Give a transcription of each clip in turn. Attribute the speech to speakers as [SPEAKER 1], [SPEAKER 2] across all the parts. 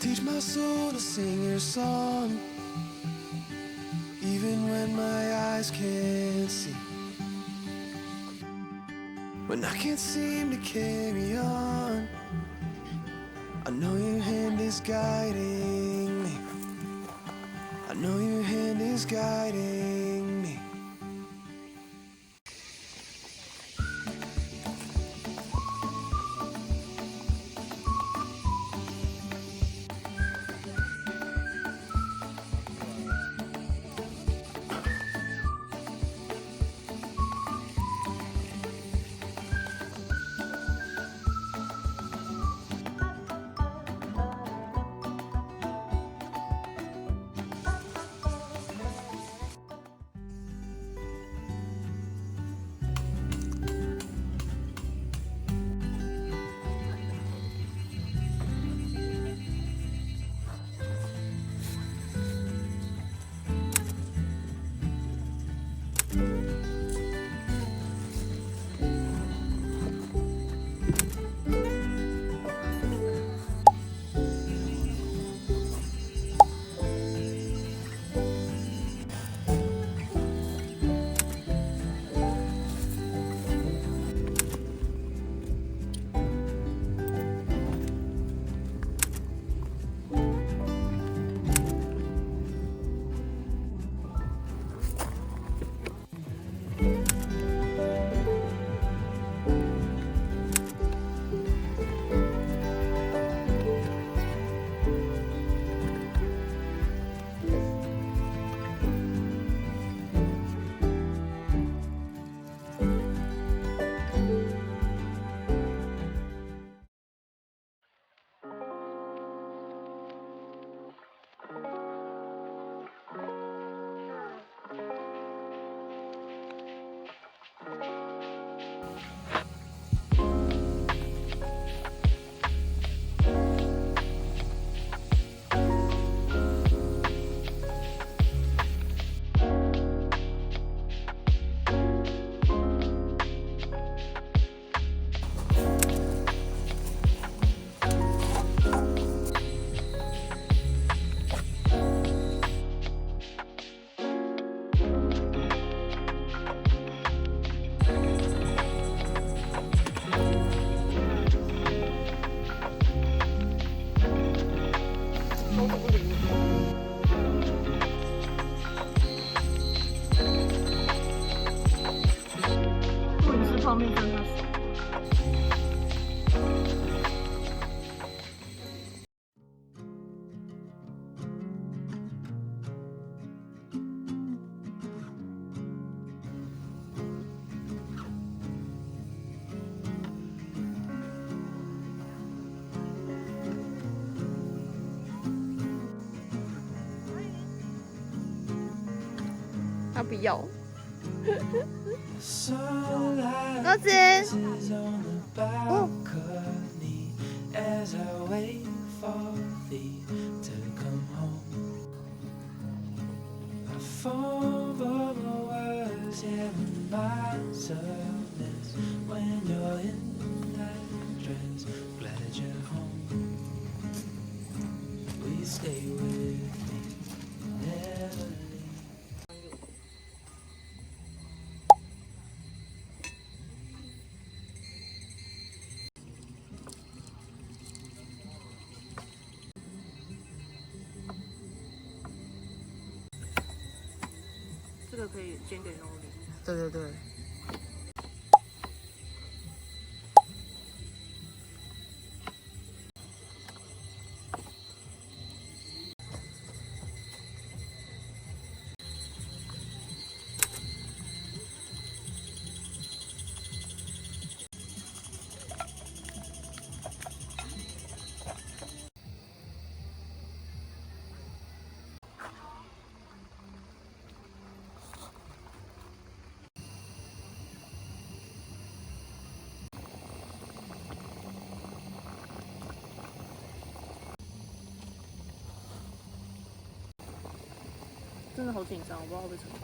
[SPEAKER 1] teach my soul to sing your song, even when my eyes can't see. When I can't seem to carry on, I know your hand is guiding me. I know your hand is guiding me.
[SPEAKER 2] 他不要。高姐，哦。这个可以捐给 Nori。对对对。真的好紧张，我不知道会不会成功。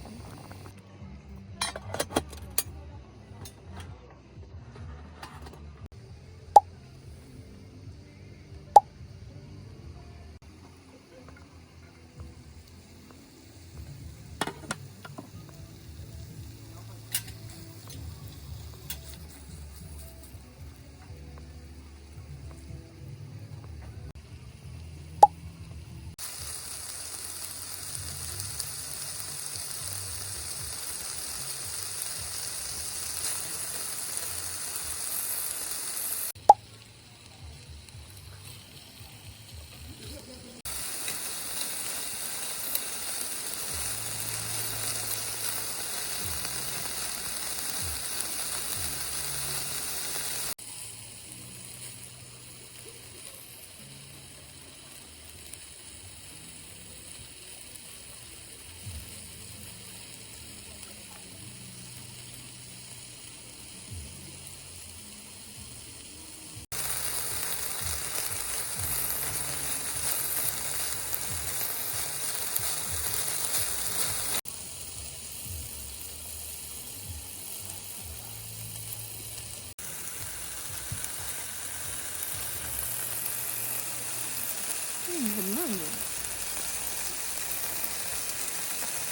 [SPEAKER 2] 很嫩耶。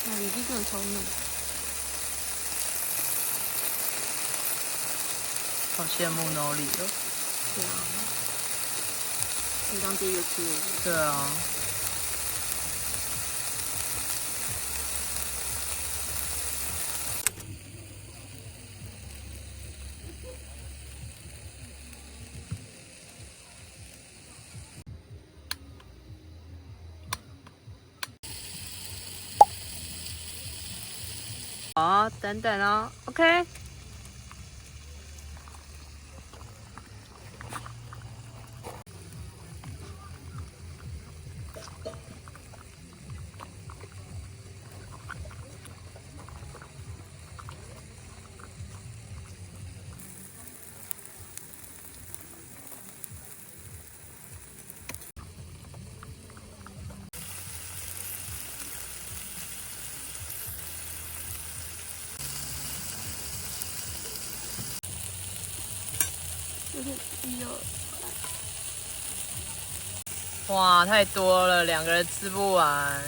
[SPEAKER 2] 啊，里脊真的超嫩。
[SPEAKER 3] 好羡慕 Nori 哦。
[SPEAKER 2] 对啊。你当第一个吃的。
[SPEAKER 3] 对啊。好，等等哦 ，OK。哇，太多了，2个人吃不完。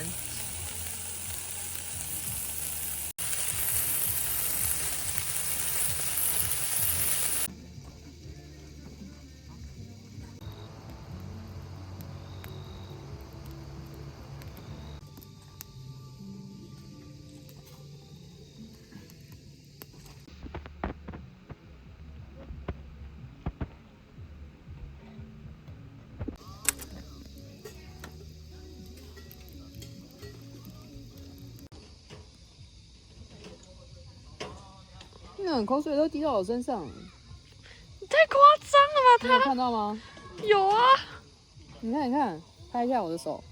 [SPEAKER 4] 那口水都滴到我身上，
[SPEAKER 3] 你太夸张了吧？
[SPEAKER 4] 你有看到吗？
[SPEAKER 3] 有啊，
[SPEAKER 4] 你看，你看，拍一下我的手。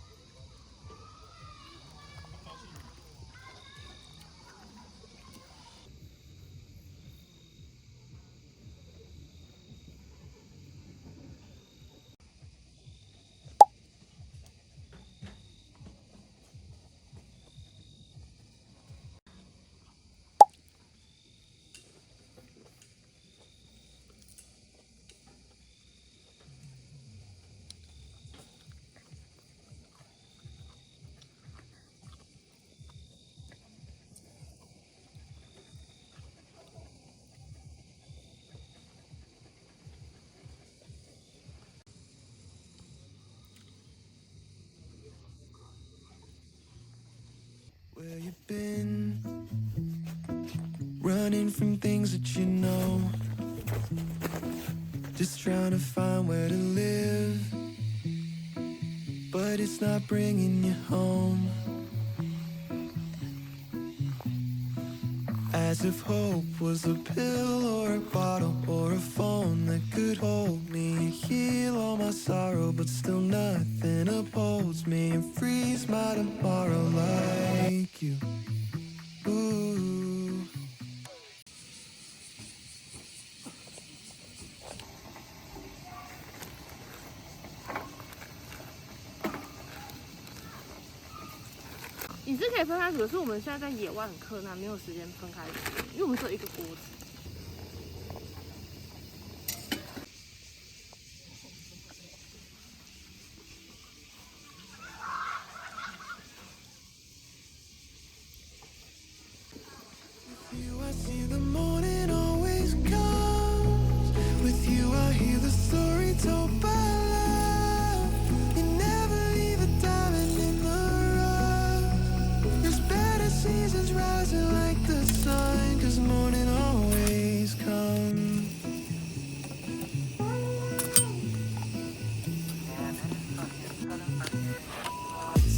[SPEAKER 1] Where you been? Running from things that you know. Just trying to find where to live, but it's not bringing you home. As if hope was a pill or a bottle or a phone that could hold me and heal all my sorrow, but still nothing upholds me and frees my tomorrow like you. Ooh.
[SPEAKER 2] 你是可以分开煮，可是我们现在在野外很困难，没有时间分开煮，因为我们只有一个锅子。
[SPEAKER 1] You, I see the morning always comes. With you, I hear the story told by love. You never leave a diamond in the rough. There's better seasons rising like the sun, 'cause morning always comes.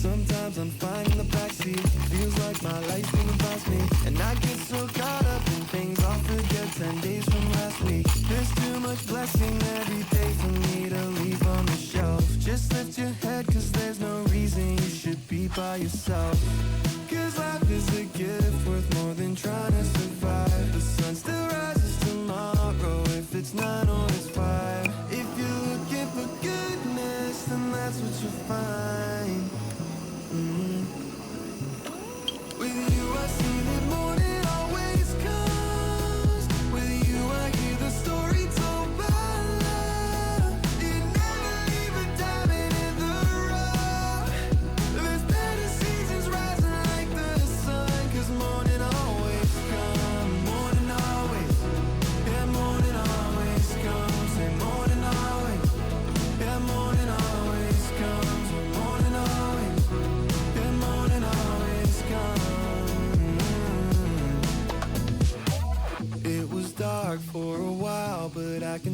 [SPEAKER 1] Sometimes I'm fine in the backseat. Feels like my life's moving past me, and I get so caught up in things I'll forget 10 days from last week. There's too much blessing every day for me to leave on the shelf. Just lift your head, 'cause there's no reason you should be by yourself. 'Cause life is a gift worth more than trying to survive. The sun still rises tomorrow, if it's 9 or it's 5. If you're looking for goodness, then that's what you'll find. With you, I see that morning always comes. With you, I hear the story told by love. You never leave a diamond in the rough.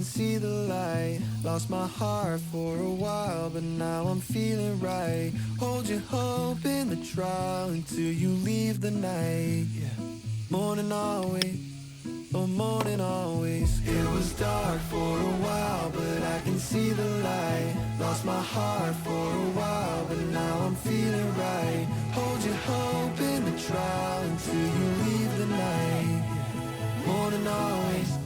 [SPEAKER 1] see the light. Lost my heart for a while, but now I'm feeling right. Hold your hope in the trial until you leave the night. Yeah. Morning always, oh morning always. It was dark for a while, but I can see the light. Lost my heart for a while, but now I'm feeling right. Hold your hope in the trial until you leave the night. Yeah. Morning always.